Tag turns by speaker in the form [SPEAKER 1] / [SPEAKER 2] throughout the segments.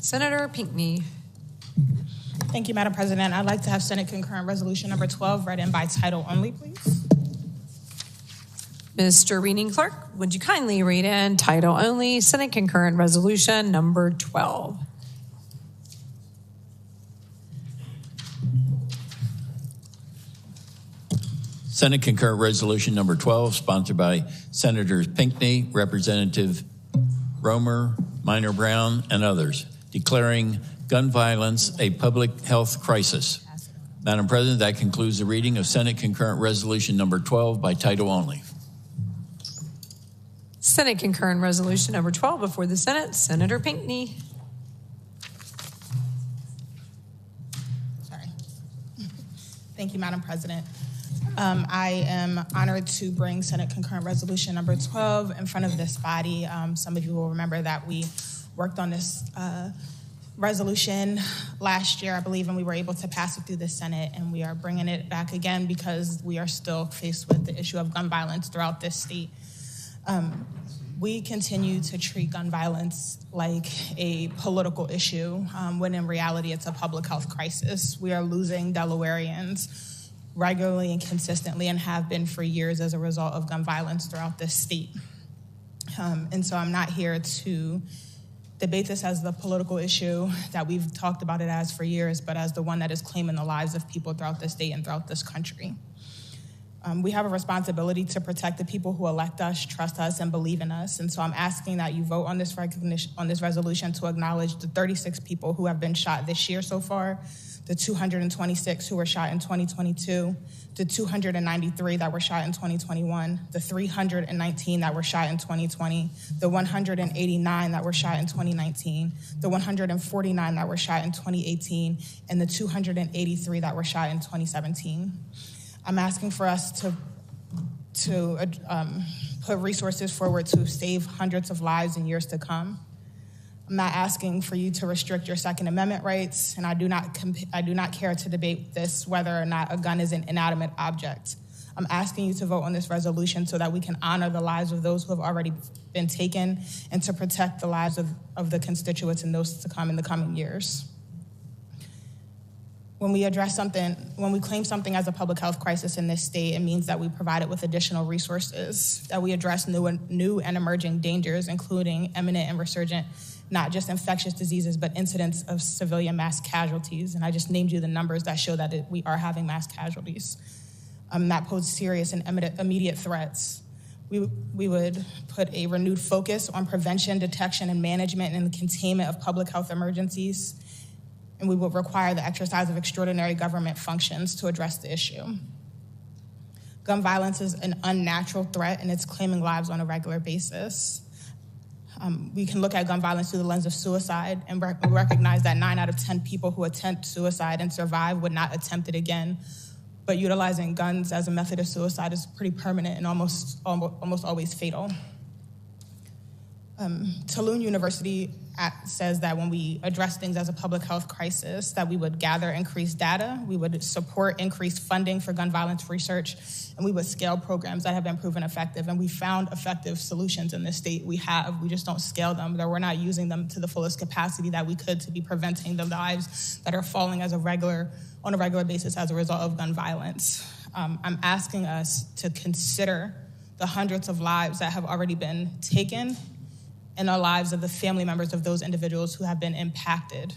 [SPEAKER 1] Senator Pinkney.
[SPEAKER 2] Thank you, Madam President. I'd like to have Senate Concurrent Resolution number 12 read in by title only, please.
[SPEAKER 1] Mr. Reading Clerk, would you kindly read in title only Senate Concurrent Resolution number 12?
[SPEAKER 3] Senate Concurrent Resolution number 12, sponsored by Senators Pinkney, Representative Romer, Minor Brown, and others, declaring gun violence a public health crisis. Madam President, that concludes the reading of Senate Concurrent Resolution number 12 by title only.
[SPEAKER 1] Senate Concurrent Resolution number 12 before the Senate. Senator Pinkney.
[SPEAKER 2] Sorry. Thank you, Madam President. I am honored to bring Senate Concurrent Resolution number 12 in front of this body. Some of you will remember that we worked on this resolution last year, I believe, and we were able to pass it through the Senate, and we are bringing it back again because we are still faced with the issue of gun violence throughout this state. We continue to treat gun violence like a political issue, when in reality it's a public health crisis. We are losing Delawareans regularly and consistently and have been for years as a result of gun violence throughout this state. And so I'm not here to debate this as the political issue that we've talked about it as for years, but as the one that is claiming the lives of people throughout this state and throughout this country. We have a responsibility to protect the people who elect us, trust us, and believe in us. And so I'm asking that you vote on this resolution to acknowledge the 36 people who have been shot this year so far, the 226 who were shot in 2022, the 293 that were shot in 2021, the 319 that were shot in 2020, the 189 that were shot in 2019, the 149 that were shot in 2018, and the 283 that were shot in 2017. I'm asking for us to put resources forward to save hundreds of lives in years to come. I'm not asking for you to restrict your Second Amendment rights, and I do not care to debate this whether or not a gun is an inanimate object. I'm asking you to vote on this resolution so that we can honor the lives of those who have already been taken and to protect the lives of the constituents and those to come in the coming years. When we claim something as a public health crisis in this state, it means that we provide it with additional resources, that we address new and emerging dangers, including imminent and resurgent, not just infectious diseases, but incidents of civilian mass casualties. And I just named you the numbers that show that we are having mass casualties that pose serious and immediate threats. We would put a renewed focus on prevention, detection, and management and the containment of public health emergencies. And we will require the exercise of extraordinary government functions to address the issue. Gun violence is an unnatural threat, and it's claiming lives on a regular basis. We can look at gun violence through the lens of suicide and recognize that 9 out of 10 people who attempt suicide and survive would not attempt it again. But utilizing guns as a method of suicide is pretty permanent and almost always fatal. Tulane University says that when we address things as a public health crisis, that we would gather increased data, we would support increased funding for gun violence research, and we would scale programs that have been proven effective. And we found effective solutions in this state. We just don't scale them, that we're not using them to the fullest capacity that we could to be preventing the lives that are falling on a regular basis as a result of gun violence. I'm asking us to consider the hundreds of lives that have already been taken and the lives of the family members of those individuals who have been impacted.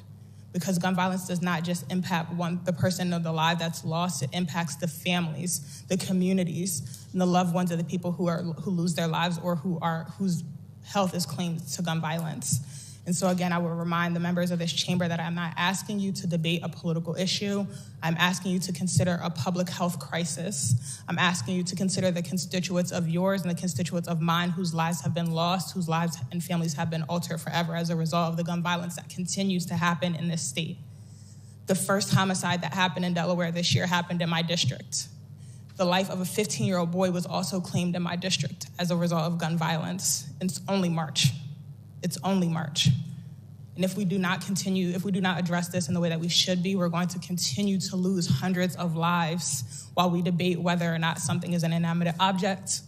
[SPEAKER 2] Because gun violence does not just impact the person or the life that's lost, it impacts the families, the communities, and the loved ones of the people who lose their lives or whose health is claimed to gun violence. And so again, I will remind the members of this chamber that I'm not asking you to debate a political issue. I'm asking you to consider a public health crisis. I'm asking you to consider the constituents of yours and the constituents of mine whose lives have been lost, whose lives and families have been altered forever as a result of the gun violence that continues to happen in this state. The first homicide that happened in Delaware this year happened in my district. The life of a 15-year-old boy was also claimed in my district as a result of gun violence. It's only March. It's only March. And if we do not address this in the way that we should be, we're going to continue to lose hundreds of lives while we debate whether or not something is an inanimate object.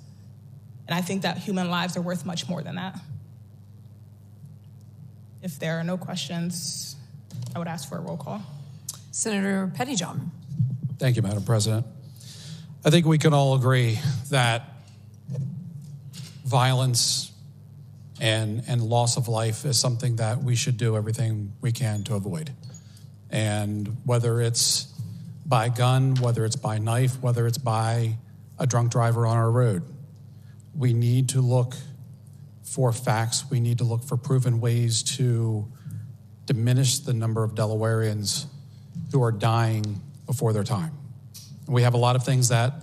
[SPEAKER 2] And I think that human lives are worth much more than that. If there are no questions, I would ask for a roll call.
[SPEAKER 1] Senator Pettyjohn.
[SPEAKER 4] Thank you, Madam President. I think we can all agree that violence and loss of life is something that we should do everything we can to avoid. And whether it's by gun, whether it's by knife, whether it's by a drunk driver on our road, we need to look for facts. We need to look for proven ways to diminish the number of Delawareans who are dying before their time. We have a lot of things that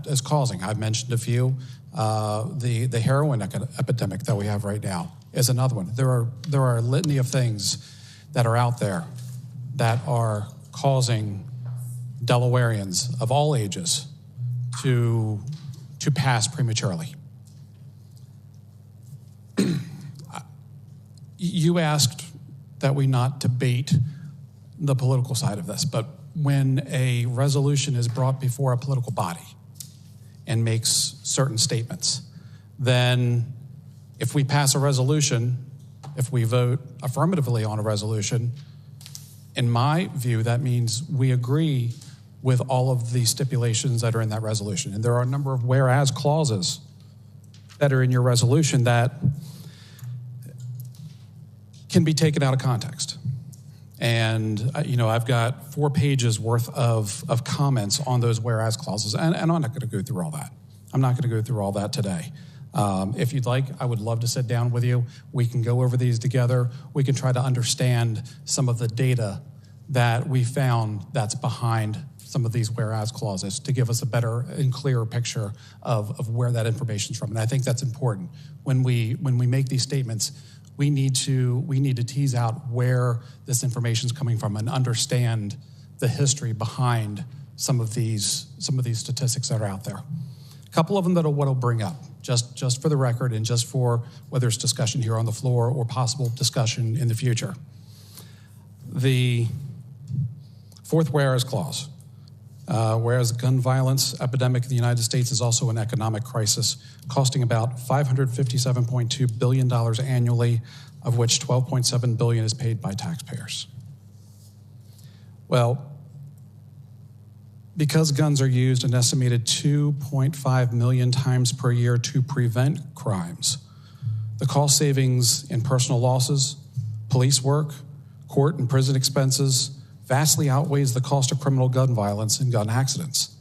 [SPEAKER 4] is causing. I've mentioned a few. The heroin epidemic that we have right now is another one. There are a litany of things that are out there that are causing Delawareans of all ages to pass prematurely. You asked that we not debate the political side of this, but when a resolution is brought before a political body and makes certain statements, then if we pass a resolution, if we vote affirmatively on a resolution, in my view, that means we agree with all of the stipulations that are in that resolution. And there are a number of whereas clauses that are in your resolution that can be taken out of context. And, I've got 4 pages worth of comments on those whereas clauses, and I'm not going to go through all that. I'm not going to go through all that today. If you'd like, I would love to sit down with you. We can go over these together. We can try to understand some of the data that we found that's behind some of these whereas clauses to give us a better and clearer picture of where that information's from. And I think that's important. When we make these statements, we need to tease out where this information's coming from and understand the history behind some of these statistics that are out there. A couple of them that I'll bring up, just for the record and just for whether it's discussion here on the floor or possible discussion in the future. The 4th whereas clause. Whereas gun violence epidemic in the United States is also an economic crisis, costing about $557.2 billion annually, of which $12.7 billion is paid by taxpayers. Well, because guns are used an estimated 2.5 million times per year to prevent crimes, the cost savings in personal losses, police work, court and prison expenses vastly outweighs the cost of criminal gun violence and gun accidents.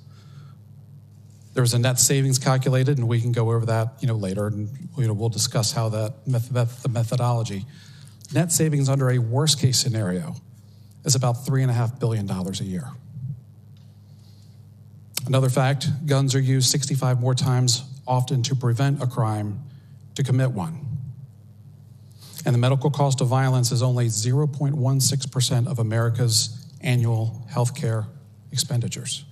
[SPEAKER 4] There's a net savings calculated, and we can go over that later, and we'll discuss how the methodology. Net savings under a worst-case scenario is about $3.5 billion a year. Another fact, guns are used 65 more times often to prevent a crime to commit one. And the medical cost of violence is only 0.16% of America's annual health care expenditures.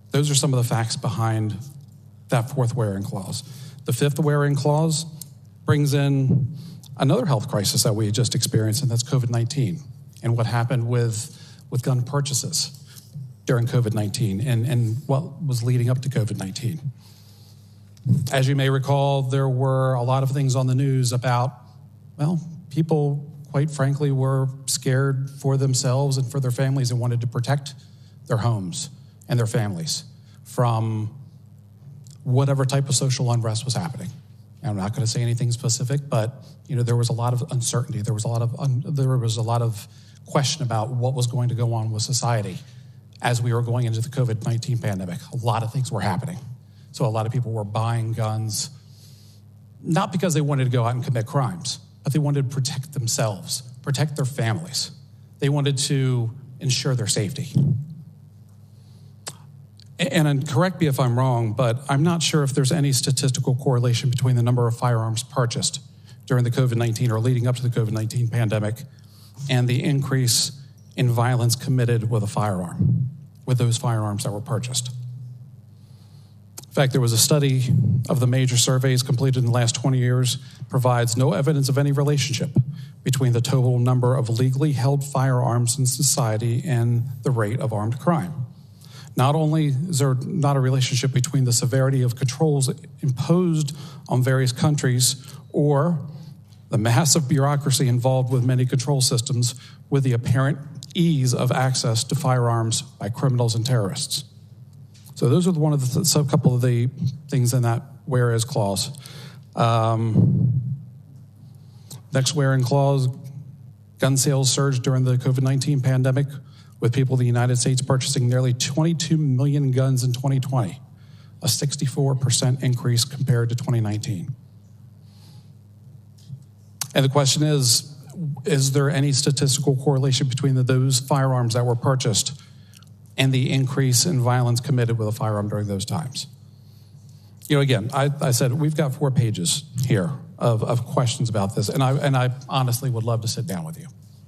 [SPEAKER 4] Those are some of the facts behind that 4th wherein clause. The 5th wherein clause brings in another health crisis that we just experienced, and that's COVID-19 and what happened with gun purchases during COVID-19 and what was leading up to COVID-19. As you may recall, there were a lot of things on the news about, people, quite frankly, were scared for themselves and for their families and wanted to protect their homes and their families from whatever type of social unrest was happening. And I'm not going to say anything specific, but there was a lot of uncertainty. There was a lot of question about what was going to go on with society as we were going into the COVID-19 pandemic. A lot of things were happening. So a lot of people were buying guns, not because they wanted to go out and commit crimes, but they wanted to protect themselves, protect their families. They wanted to ensure their safety. And correct me if I'm wrong, but I'm not sure if there's any statistical correlation between the number of firearms purchased during the COVID-19 or leading up to the COVID-19 pandemic and the increase in violence committed with a firearm, with those firearms that were purchased. In fact, there was a study of the major surveys completed in the last 20 years, provides no evidence of any relationship between the total number of legally held firearms in society and the rate of armed crime. Not only is there not a relationship between the severity of controls imposed on various countries or the massive bureaucracy involved with many control systems, with the apparent ease of access to firearms by criminals and terrorists. So those are one of the couple of the things in that whereas clause. Next wherein clause, gun sales surged during the COVID-19 pandemic, with people in the United States purchasing nearly 22 million guns in 2020, a 64% increase compared to 2019. And the question is there any statistical correlation between those firearms that were purchased and the increase in violence committed with a firearm during those times? You know, again, I said we've got 4 pages here of questions about this, and I honestly would love to sit down with you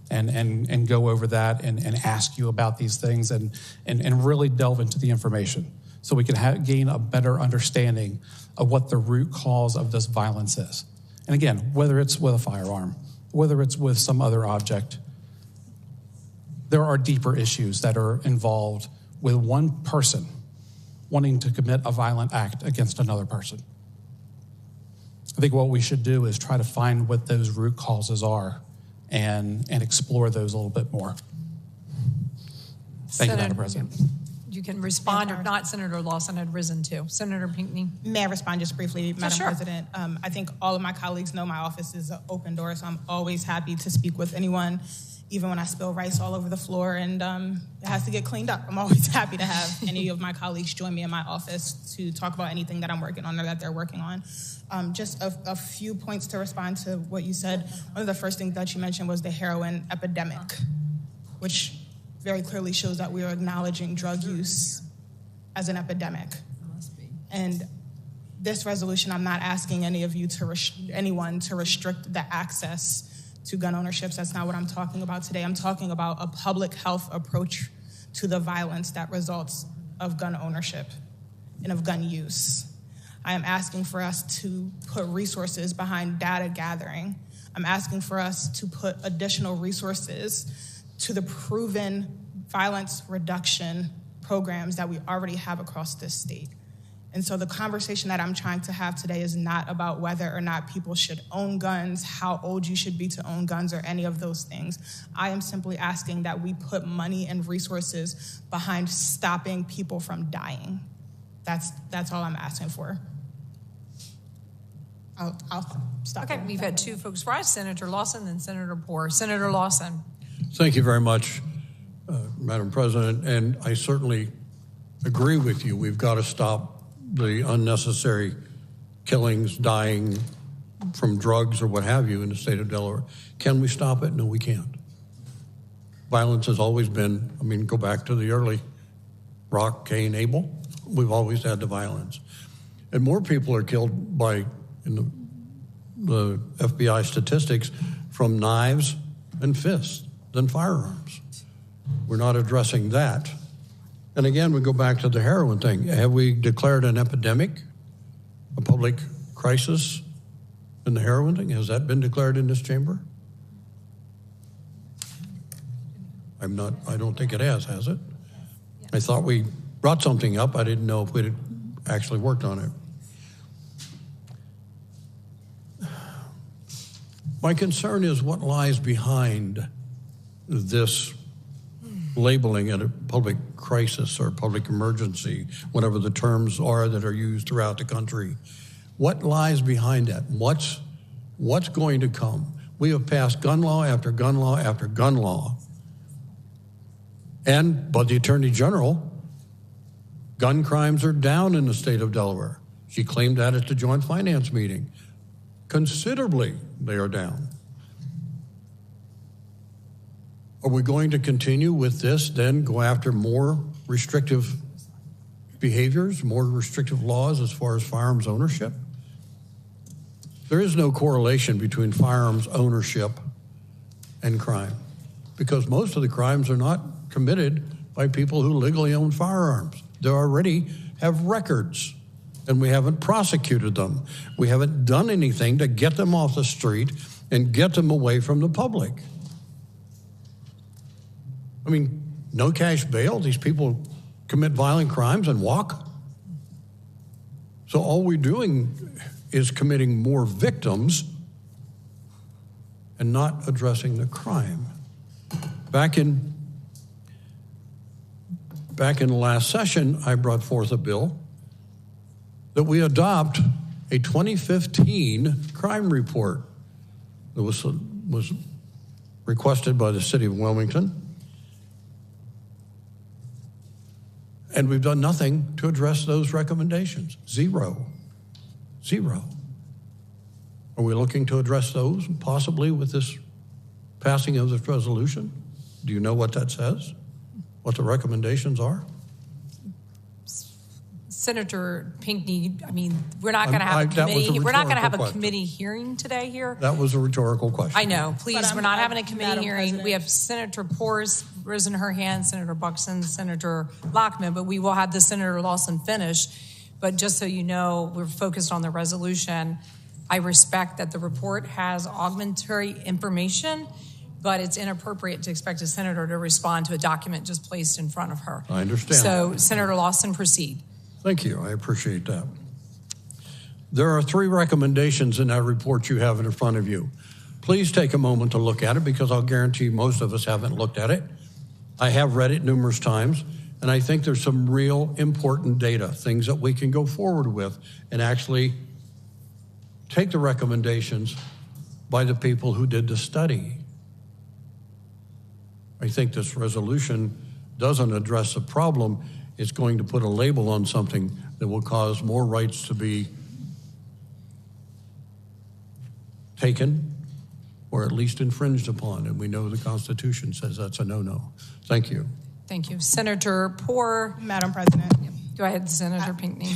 [SPEAKER 4] and go over that and ask you about these things and really delve into the information so we can gain a better understanding of what the root cause of this violence is. And again, whether it's with a firearm, whether it's with some other object, there are deeper issues that are involved with one person wanting to commit a violent act against another person. I think what we should do is try to find what those root causes are and explore those a little bit more. Thank you, Madam President.
[SPEAKER 1] You can respond, or not. Senator Lawson had risen too. Senator Pinkney.
[SPEAKER 2] May I respond just briefly, Madam
[SPEAKER 1] Sure.
[SPEAKER 2] President? I think all of my colleagues know my office is an open door, so I'm always happy to speak with anyone, even when I spill rice all over the floor and it has to get cleaned up. I'm always happy to have any of my colleagues join me in my office to talk about anything that I'm working on or that they're working on. Just a few points to respond to what you said. One of the first things that you mentioned was the heroin epidemic, which very clearly shows that we are acknowledging drug use as an epidemic. And this resolution, I'm not asking any of you anyone to restrict the access to gun ownerships. That's not what I'm talking about today. I'm talking about a public health approach to the violence that results of gun ownership and of gun use. I am asking for us to put resources behind data gathering. I'm asking for us to put additional resources to the proven violence reduction programs that we already have across this state. And so the conversation that I'm trying to have today is not about whether or not people should own guns, how old you should be to own guns, or any of those things. I am simply asking that we put money and resources behind stopping people from dying. That's all I'm asking for. I'll stop.
[SPEAKER 1] Okay, we've had 2 folks rise, Senator Lawson and Senator Poore. Senator Lawson.
[SPEAKER 5] Thank you very much, Madam President, and I certainly agree with you. We've got to stop the unnecessary killings, dying from drugs or what have you in the state of Delaware. Can we stop it? No, we can't. Violence has always been, go back to the early Rock, Cain, Abel. We've always had the violence. And more people are killed by, in the FBI statistics, from knives and fists than firearms. We're not addressing that. And again, we go back to the heroin thing. Have we declared an epidemic, a public crisis in the heroin thing? Has that been declared in this chamber? I don't think it has it? I thought we brought something up. I didn't know if we had actually worked on it. My concern is what lies behind this labeling it a public crisis or public emergency, whatever the terms are that are used throughout the country. What lies behind that? What's going to come? We have passed gun law after gun law after gun law. But the Attorney General, gun crimes are down in the state of Delaware. She claimed that at the Joint Finance meeting. Considerably, they are down. Are we going to continue with this, then go after more restrictive behaviors, more restrictive laws as far as firearms ownership? There is no correlation between firearms ownership and crime, because most of the crimes are not committed by people who legally own firearms. They already have records, and we haven't prosecuted them. We haven't done anything to get them off the street and get them away from the public. No cash bail. These people commit violent crimes and walk. So all we're doing is committing more victims and not addressing the crime. Back in the last session, I brought forth a bill that we adopt a 2015 crime report that was requested by the city of Wilmington. And we've done nothing to address those recommendations. Zero. Are we looking to address those possibly with this passing of this resolution? Do you know what that says? What the recommendations are?
[SPEAKER 1] Senator Pinkney, I mean, we're not going to have a committee. We're not going to have a committee hearing today here.
[SPEAKER 5] That was a rhetorical question.
[SPEAKER 1] I know. Please, we're not having a committee hearing. We have Senator Poor's risen her hand, Senator Buxton, Senator Lockman, but we will have the Senator Lawson finish. But just so you know, we're focused on the resolution. I respect that the report has augmentary information, but it's inappropriate to expect a senator to respond to a document just placed in front of her.
[SPEAKER 5] I understand.
[SPEAKER 1] So, Senator Lawson, proceed.
[SPEAKER 5] Thank you. I appreciate that. There are 3 recommendations in that report you have in front of you. Please take a moment to look at it because I'll guarantee most of us haven't looked at it. I have read it numerous times, and I think there's some real important data, things that we can go forward with and actually take the recommendations by the people who did the study. I think this resolution doesn't address the problem. It's going to put a label on something that will cause more rights to be taken or at least infringed upon. And we know the Constitution says that's a no-no. Thank you.
[SPEAKER 1] Thank you. Senator Poor.
[SPEAKER 2] Madam President.
[SPEAKER 1] Go ahead, Senator Pinkney.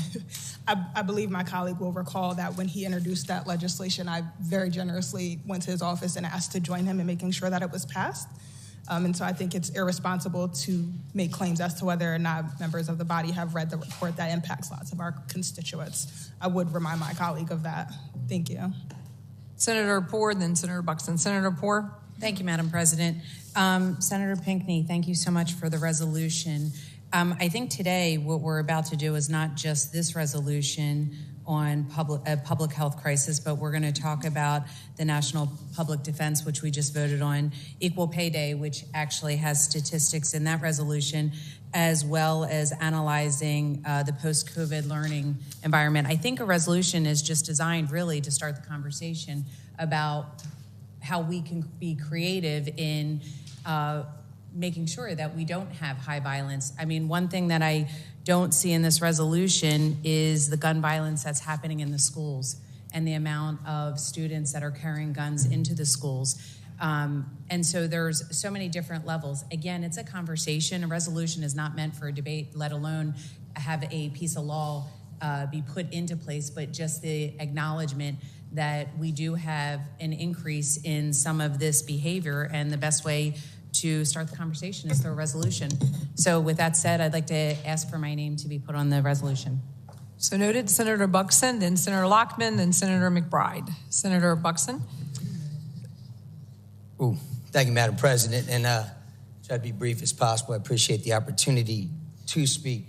[SPEAKER 2] I believe my colleague will recall that when he introduced that legislation, I very generously went to his office and asked to join him in making sure that it was passed. And so I think it's irresponsible to make claims as to whether or not members of the body have read the report that impacts lots of our constituents. I would remind my colleague of that. Thank you.
[SPEAKER 1] Senator Poor, then Senator Buxton. Senator Poor.
[SPEAKER 6] Thank you, Madam President. Senator Pinkney, thank you so much for the resolution. I think today what we're about to do is not just this resolution on public health crisis, but we're going to talk about the National Public Defense, which we just voted on, Equal Pay Day, which actually has statistics in that resolution, as well as analyzing the post-COVID learning environment. I think a resolution is just designed really to start the conversation about how we can be creative in making sure that we don't have high violence. I mean, one thing that I don't see in this resolution is the gun violence that's happening in the schools and the amount of students that are carrying guns into the schools. And so there's so many different levels. Again, it's a conversation. A resolution is not meant for a debate, let alone have a piece of law be put into place, but just the acknowledgement that we do have an increase in some of this behavior, and the best way to start the conversation is through a resolution. So with that said, I'd like to ask for my name to be put on the resolution.
[SPEAKER 1] So noted. Senator Buxton, then Senator Lockman, then Senator McBride. Senator Buxton.
[SPEAKER 7] Ooh, thank you, Madam President. And try to be brief as possible. I appreciate the opportunity to speak.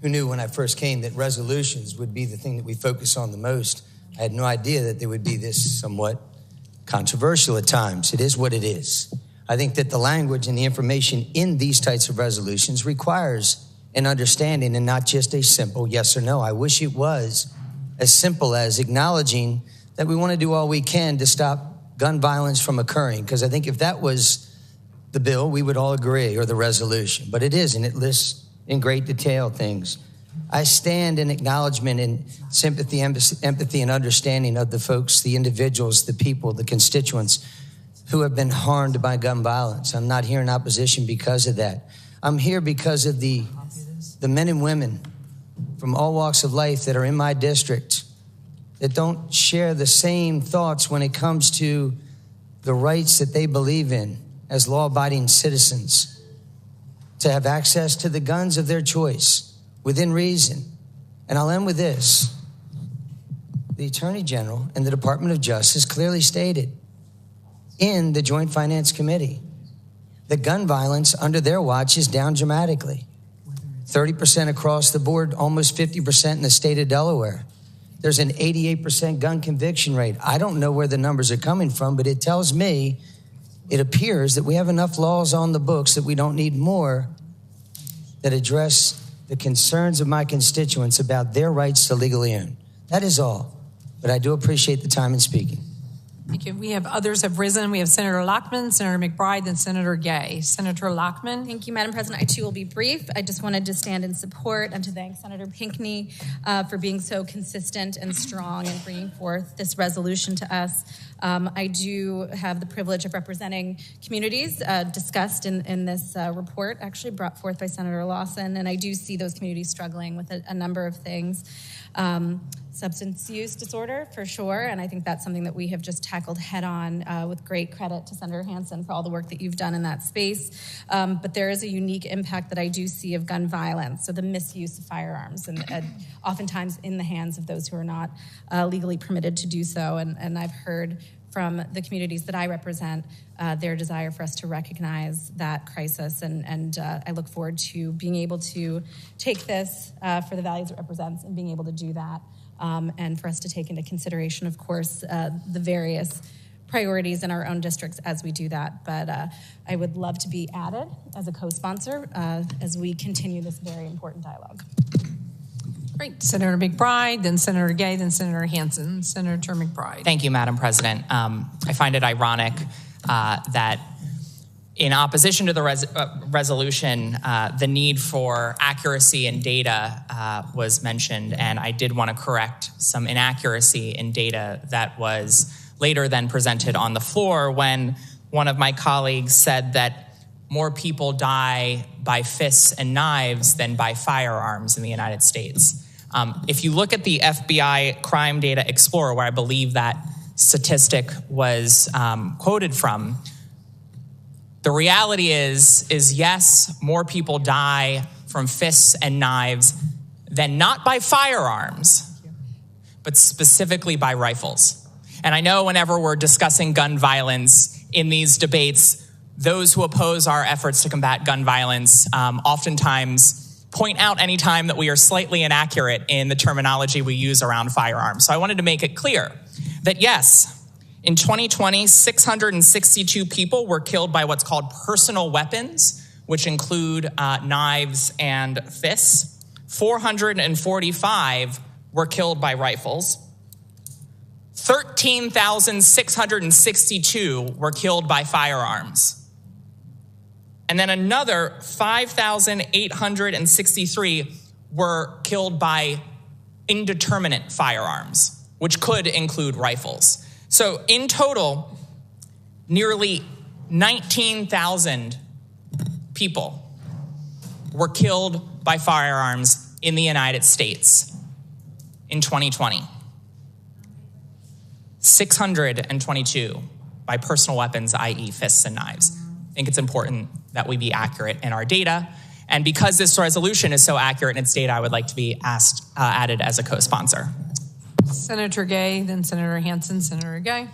[SPEAKER 7] Who knew when I first came that resolutions would be the thing that we focus on the most? I had no idea that they would be this somewhat controversial at times. It is what it is. I think that the language and the information in these types of resolutions requires an understanding and not just a simple yes or no. I wish it was as simple as acknowledging that we want to do all we can to stop gun violence from occurring, because I think if that was the bill, we would all agree, or the resolution. But it isn't. It lists in great detail things. I stand in acknowledgement and sympathy, empathy, and understanding of the folks, the individuals, the people, the constituents who have been harmed by gun violence. I'm not here in opposition because of that. I'm here because of the men and women from all walks of life that are in my district that don't share the same thoughts when it comes to the rights that they believe in as law-abiding citizens to have access to the guns of their choice within reason. And I'll end with this. The Attorney General and the Department of Justice clearly stated in the Joint Finance Committee that gun violence under their watch is down dramatically. 30% across the board, almost 50% in the state of Delaware. there's an 88% gun conviction rate. I don't know where the numbers are coming from, but it tells me, it appears that we have enough laws on the books that we don't need more that address the concerns of my constituents about their rights to legally own. That is all. But I do appreciate the time in speaking.
[SPEAKER 1] Thank you. We have others have risen. We have Senator Lockman, Senator McBride, then Senator Gay. Senator Lockman.
[SPEAKER 8] Thank you, Madam President. I too will be brief. I just wanted to stand in support and to thank Senator Pinkney for being so consistent and strong in bringing forth this resolution to us. I do have the privilege of representing communities discussed in this report, actually brought forth by Senator Lawson, and I do see those communities struggling with a number of things. Substance use disorder, for sure, and I think that's something that we have just tackled head on with great credit to Senator Hansen for all the work that you've done in that space. But there is a unique impact that I do see of gun violence, so the misuse of firearms, and oftentimes in the hands of those who are not legally permitted to do so. And I've heard from the communities that I represent their desire for us to recognize that crisis, and I look forward to being able to take this for the values it represents and being able to do that. And for us to take into consideration, of course, the various priorities in our own districts as we do that. But I would love to be added as a co-sponsor as we continue this very important dialogue.
[SPEAKER 1] Great. Senator McBride, then Senator Gay, then Senator Hansen. Senator McBride.
[SPEAKER 9] Thank you, Madam President. I find it ironic that in opposition to the resolution, the need for accuracy in data was mentioned, and I did want to correct some inaccuracy in data that was later then presented on the floor when one of my colleagues said that more people die by fists and knives than by firearms in the United States. If you look at the FBI Crime Data Explorer, where I believe that statistic was quoted from, the reality is yes, more people die from fists and knives than not by firearms, but specifically by rifles. And I know whenever we're discussing gun violence in these debates, those who oppose our efforts to combat gun violence oftentimes point out any time that we are slightly inaccurate in the terminology we use around firearms. So I wanted to make it clear that yes, in 2020, 662 people were killed by what's called personal weapons, which include knives and fists. 445 were killed by rifles. 13,662 were killed by firearms. And then another 5,863 were killed by indeterminate firearms, which could include rifles. So in total, nearly 19,000 people were killed by firearms in the United States in 2020. 622 by personal weapons, i.e. fists and knives. I think it's important that we be accurate in our data. And because this resolution is so accurate in its data, I would like to be added as a co-sponsor.
[SPEAKER 1] Senator Gay, then Senator Hansen. Senator Gay.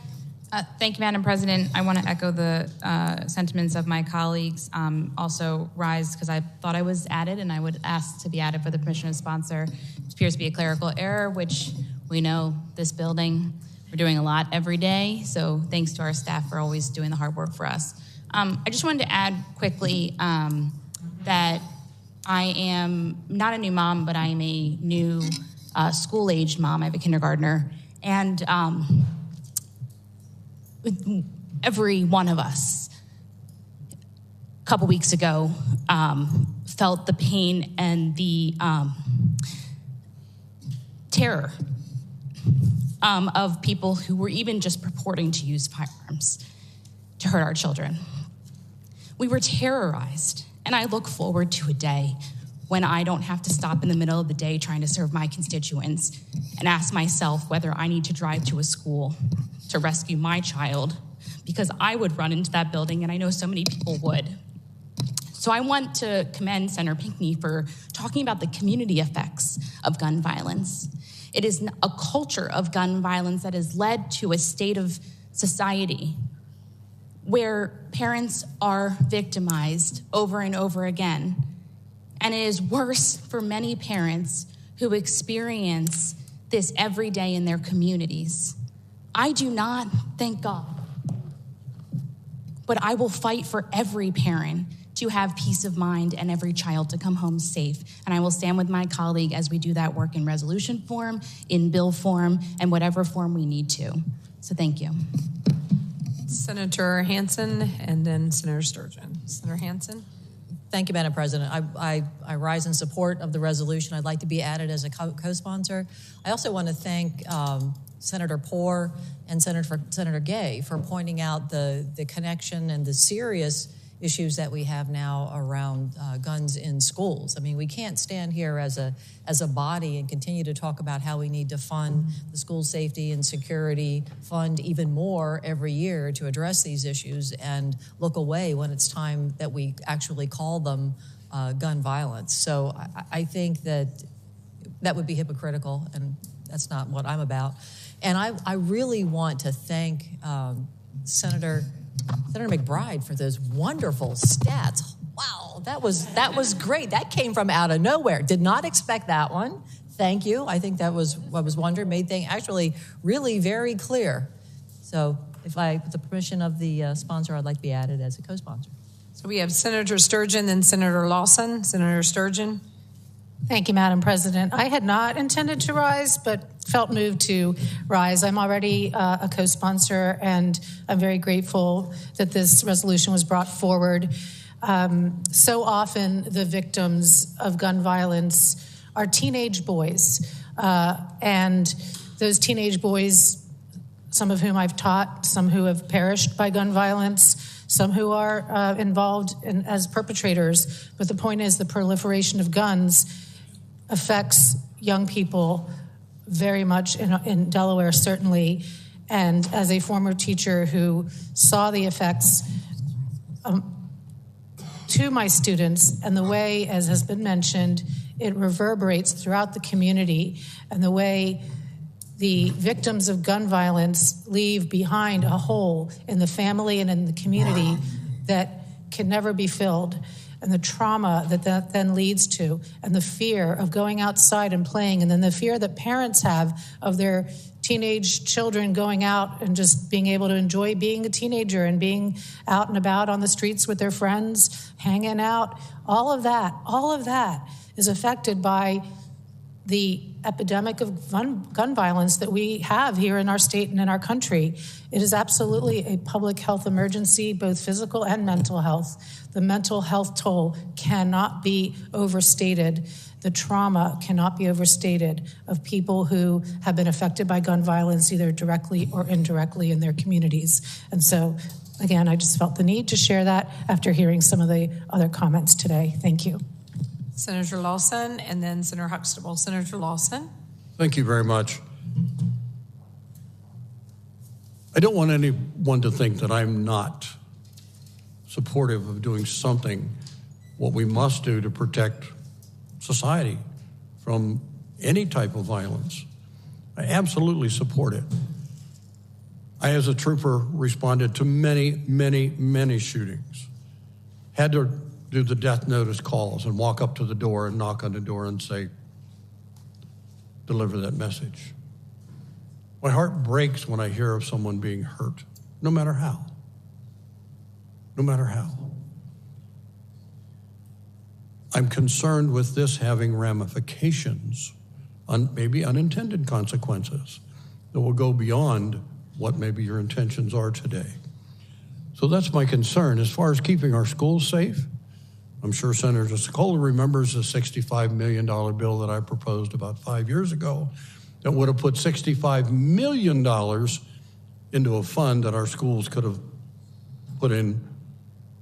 [SPEAKER 10] Thank you, Madam President. I want to echo the sentiments of my colleagues. Also rise because I thought I was added, and I would ask to be added for the permission to sponsor. It appears to be a clerical error, which we know this building, we're doing a lot every day. So thanks to our staff for always doing the hard work for us. I just wanted to add quickly that I am not a new mom, but I am a new school-aged mom. I have a kindergartner. And every one of us, a couple weeks ago, felt the pain and the terror of people who were even just purporting to use firearms to hurt our children. We were terrorized, and I look forward to a day when I don't have to stop in the middle of the day trying to serve my constituents and ask myself whether I need to drive to a school to rescue my child, because I would run into that building, and I know so many people would. So I want to commend Senator Pinkney for talking about the community effects of gun violence. It is a culture of gun violence that has led to a state of society where parents are victimized over and over again. And it is worse for many parents who experience this every day in their communities. I do not, thank God, but I will fight for every parent to have peace of mind and every child to come home safe. And I will stand with my colleague as we do that work in resolution form, in bill form, and whatever form we need to. So thank you.
[SPEAKER 1] Senator Hansen and then Senator Sturgeon. Senator Hansen.
[SPEAKER 11] Thank you, Madam President. I rise in support of the resolution. I'd like to be added as a co-sponsor. I also want to thank Senator Poore and Senator Gay for pointing out the connection and the serious issues that we have now around guns in schools. I mean, we can't stand here as a body and continue to talk about how we need to fund the school safety and security fund even more every year to address these issues and look away when it's time that we actually call them gun violence. So I think that would be hypocritical, and that's not what I'm about. And I really want to thank Senator McBride for those wonderful stats. Wow, that was great. That came from out of nowhere. Did not expect that one. Thank you. I think that was what was wondered. Made things actually really very clear. So with the permission of the sponsor, I'd like to be added as a co-sponsor.
[SPEAKER 1] So we have Senator Sturgeon and Senator Lawson. Senator Sturgeon.
[SPEAKER 12] Thank you, Madam President. I had not intended to rise, but felt moved to rise. I'm already a co-sponsor, and I'm very grateful that this resolution was brought forward. So often the victims of gun violence are teenage boys, and those teenage boys, some of whom I've taught, some who have perished by gun violence, some who are involved as perpetrators. But the point is the proliferation of guns affects young people very much in Delaware, certainly. And as a former teacher who saw the effects to my students and the way, as has been mentioned, it reverberates throughout the community, and the way the victims of gun violence leave behind a hole in the family and in the community that can never be filled, and the trauma that then leads to, and the fear of going outside and playing, and then the fear that parents have of their teenage children going out and just being able to enjoy being a teenager and being out and about on the streets with their friends, hanging out. All of that is affected by the epidemic of gun violence that we have here in our state and in our country. It is absolutely a public health emergency, both physical and mental health. The mental health toll cannot be overstated. The trauma cannot be overstated of people who have been affected by gun violence, either directly or indirectly in their communities. And so, again, I just felt the need to share that after hearing some of the other comments today. Thank you.
[SPEAKER 1] Senator Lawson and then Senator Huxtable. Senator Lawson.
[SPEAKER 5] Thank you very much. I don't want anyone to think that I'm not supportive of doing something, what we must do to protect society from any type of violence. I absolutely support it. I, as a trooper, responded to many, many, many shootings. Had to do the death notice calls and walk up to the door and knock on the door and say, deliver that message. My heart breaks when I hear of someone being hurt, no matter how. No matter how. I'm concerned with this having ramifications, maybe unintended consequences that will go beyond what maybe your intentions are today. So that's my concern. As far as keeping our schools safe, I'm sure Senator Sokola remembers the $65 million bill that I proposed about 5 years ago that would have put $65 million into a fund that our schools could have put in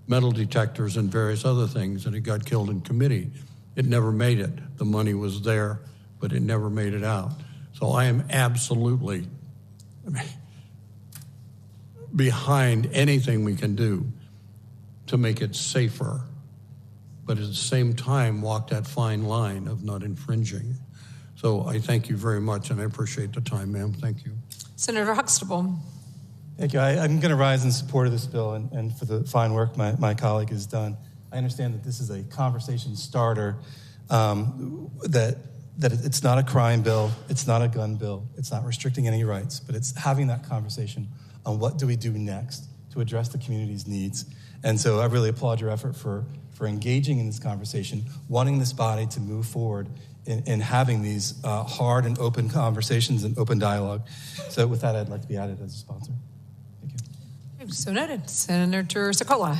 [SPEAKER 5] metal detectors and various other things, and it got killed in committee. It never made it. The money was there, but it never made it out. So I am absolutely behind anything we can do to make it safer, but at the same time walk that fine line of not infringing. So I thank you very much, and I appreciate the time, ma'am. Thank you.
[SPEAKER 1] Senator Huxtable.
[SPEAKER 13] Thank you. I'm going to rise in support of this bill and for the fine work my colleague has done. I understand that this is a conversation starter that that it's not a crime bill, it's not a gun bill, it's not restricting any rights, but it's having that conversation on what do we do next to address the community's needs. And so I really applaud your effort for engaging in this conversation, wanting this body to move forward in having these hard and open conversations and open dialogue. So with that, I'd like to be added as a sponsor. Thank you.
[SPEAKER 1] So noted. Senator Sokola.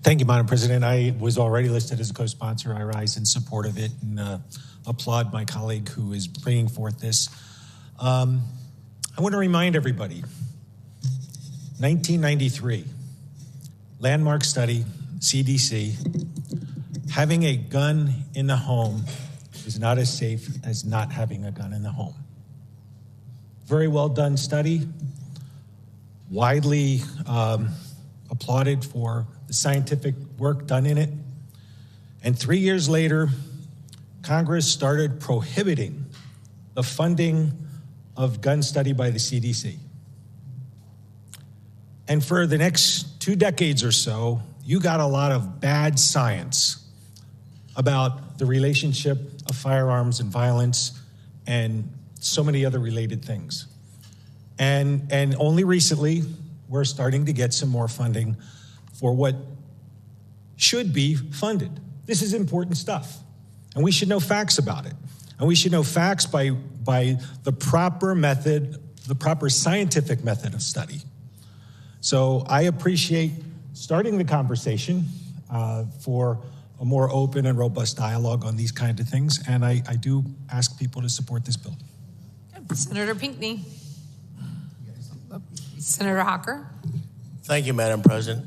[SPEAKER 14] Thank you, Madam President. I was already listed as a co-sponsor. I rise in support of it and applaud my colleague who is bringing forth this. I want to remind everybody, 1993, landmark study, CDC, having a gun in the home is not as safe as not having a gun in the home. Very well done study, widely applauded for the scientific work done in it. And 3 years later, Congress started prohibiting the funding of gun study by the CDC. And for the next 2 decades or so, you got a lot of bad science about the relationship of firearms and violence and so many other related things. And only recently, we're starting to get some more funding for what should be funded. This is important stuff, and we should know facts about it. And we should know facts by the proper method, the proper scientific method of study. So I appreciate starting the conversation for a more open and robust dialogue on these kind of things, and I do ask people to support this bill.
[SPEAKER 1] Senator Pinkney. Senator Hocker.
[SPEAKER 15] Thank you, Madam President.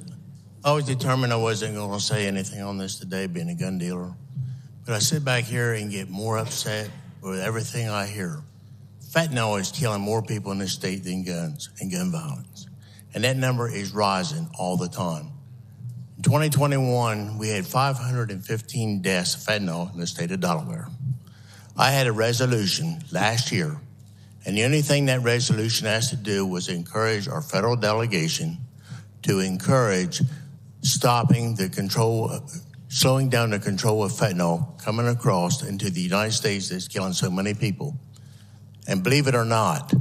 [SPEAKER 15] I was determined I wasn't going to say anything on this today, being a gun dealer. But I sit back here and get more upset with everything I hear. Fentanyl is killing more people in this state than guns and gun violence. And that number is rising all the time. In 2021, we had 515 deaths of fentanyl in the state of Delaware. I had a resolution last year, and the only thing that resolution has to do was encourage our federal delegation to encourage stopping the control, slowing down the control of fentanyl coming across into the United States that's killing so many people. And believe it or not,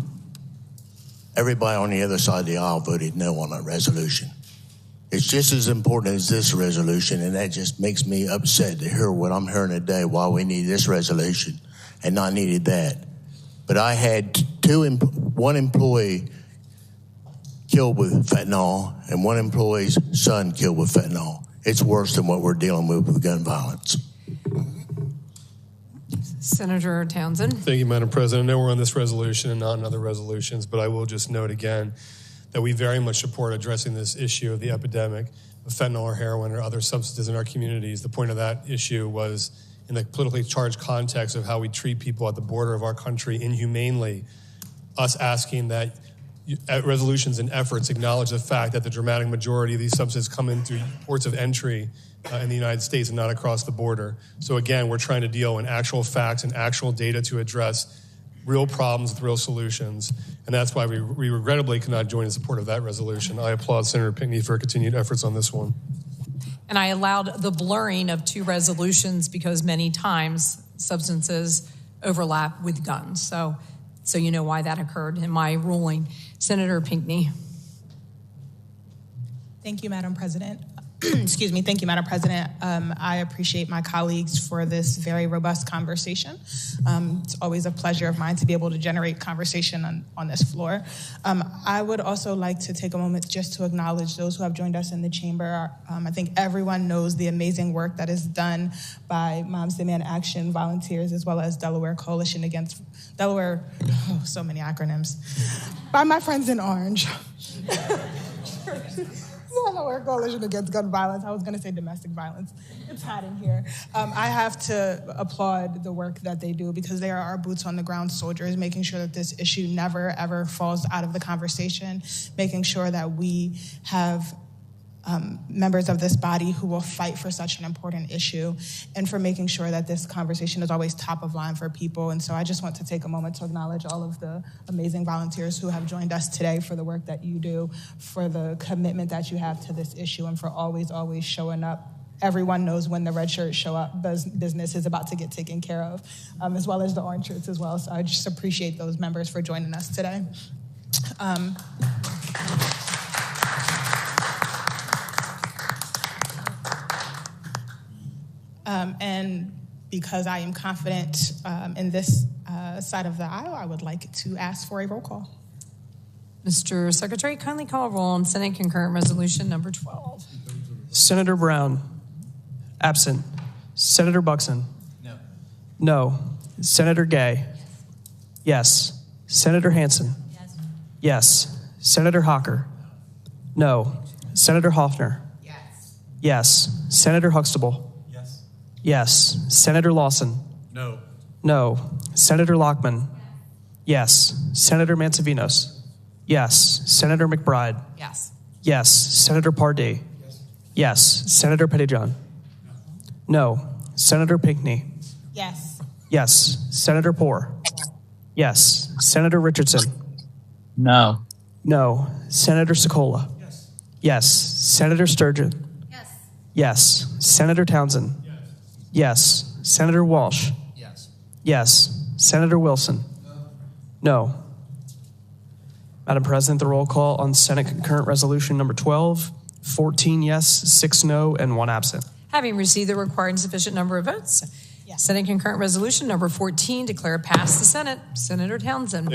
[SPEAKER 15] everybody on the other side of the aisle voted no on that resolution. It's just as important as this resolution, and that just makes me upset to hear what I'm hearing today, why we need this resolution and not needed that. But I had one employee killed with fentanyl and one employee's son killed with fentanyl. It's worse than what we're dealing with gun violence.
[SPEAKER 1] Senator Townsend.
[SPEAKER 16] Thank you, Madam President. I know we're on this resolution and not in other resolutions, but I will just note again that we very much support addressing this issue of the epidemic of fentanyl or heroin or other substances in our communities. The point of that issue was in the politically charged context of how we treat people at the border of our country inhumanely, us asking that resolutions and efforts acknowledge the fact that the dramatic majority of these substances come in through ports of entry in the United States and not across the border. So again, we're trying to deal in actual facts and actual data to address real problems with real solutions. And that's why we regrettably cannot join in support of that resolution. I applaud Senator Pinkney for continued efforts on this one.
[SPEAKER 1] And I allowed the blurring of two resolutions because many times substances overlap with guns. So you know why that occurred in my ruling. Senator Pinkney.
[SPEAKER 2] Thank you, Madam President. Excuse me. Thank you, Madam President. I appreciate my colleagues for this very robust conversation. It's always a pleasure of mine to be able to generate conversation on this floor. I would also like to take a moment just to acknowledge those who have joined us in the chamber. I think everyone knows the amazing work that is done by Moms Demand Action volunteers, as well as Delaware Coalition Against Delaware, so many acronyms, by my friends in Orange. Delaware Coalition Against Gun Violence. I was going to say domestic violence. It's hot in here. I have to applaud the work that they do because they are our boots on the ground soldiers, making sure that this issue never, ever falls out of the conversation, making sure that we have members of this body who will fight for such an important issue and for making sure that this conversation is always top of line for people. And so I just want to take a moment to acknowledge all of the amazing volunteers who have joined us today for the work that you do, for the commitment that you have to this issue, and for always, always showing up everyone knows when the red shirts show up, business is about to get taken care of, as well as the orange shirts as well. So I just appreciate those members for joining us today. And because I am confident in this side of the aisle, I would like to ask for a roll call.
[SPEAKER 1] Mr. Secretary, kindly call a roll on Senate Concurrent Resolution number 12.
[SPEAKER 17] Senator Brown, absent. Senator Buxton.
[SPEAKER 18] No.
[SPEAKER 17] No. Senator Gay. Yes. Senator Hansen.
[SPEAKER 10] Yes.
[SPEAKER 17] Yes. Senator Hocker. No. Senator Hoffner.
[SPEAKER 18] Yes.
[SPEAKER 17] Yes. Senator Huxtable.
[SPEAKER 18] Yes.
[SPEAKER 17] Yes. Senator Lawson.
[SPEAKER 18] No.
[SPEAKER 17] No. Senator Lockman. Yes. Senator Mansavinos. Yes. Senator McBride.
[SPEAKER 1] Yes.
[SPEAKER 17] Yes. Senator Pardee. Yes. Senator Pettyjohn. No. Senator Pinkney.
[SPEAKER 2] Yes.
[SPEAKER 17] Yes. Senator Poore. Yes. Senator Richardson.
[SPEAKER 18] No.
[SPEAKER 17] No. Senator Sokola.
[SPEAKER 18] Yes.
[SPEAKER 17] Yes. Senator Sturgeon.
[SPEAKER 8] Yes.
[SPEAKER 17] Yes. Senator Townsend.
[SPEAKER 18] Yes.
[SPEAKER 17] Yes. Senator Walsh.
[SPEAKER 18] Yes.
[SPEAKER 17] Yes. Senator Wilson. No. Madam President, the roll call on Senate Concurrent Resolution number 12, 14 yes, 6 no, and 1 absent.
[SPEAKER 1] Having received the required and sufficient number of votes, Senate Concurrent Resolution number 14, declare passed the Senate. Senator Townsend.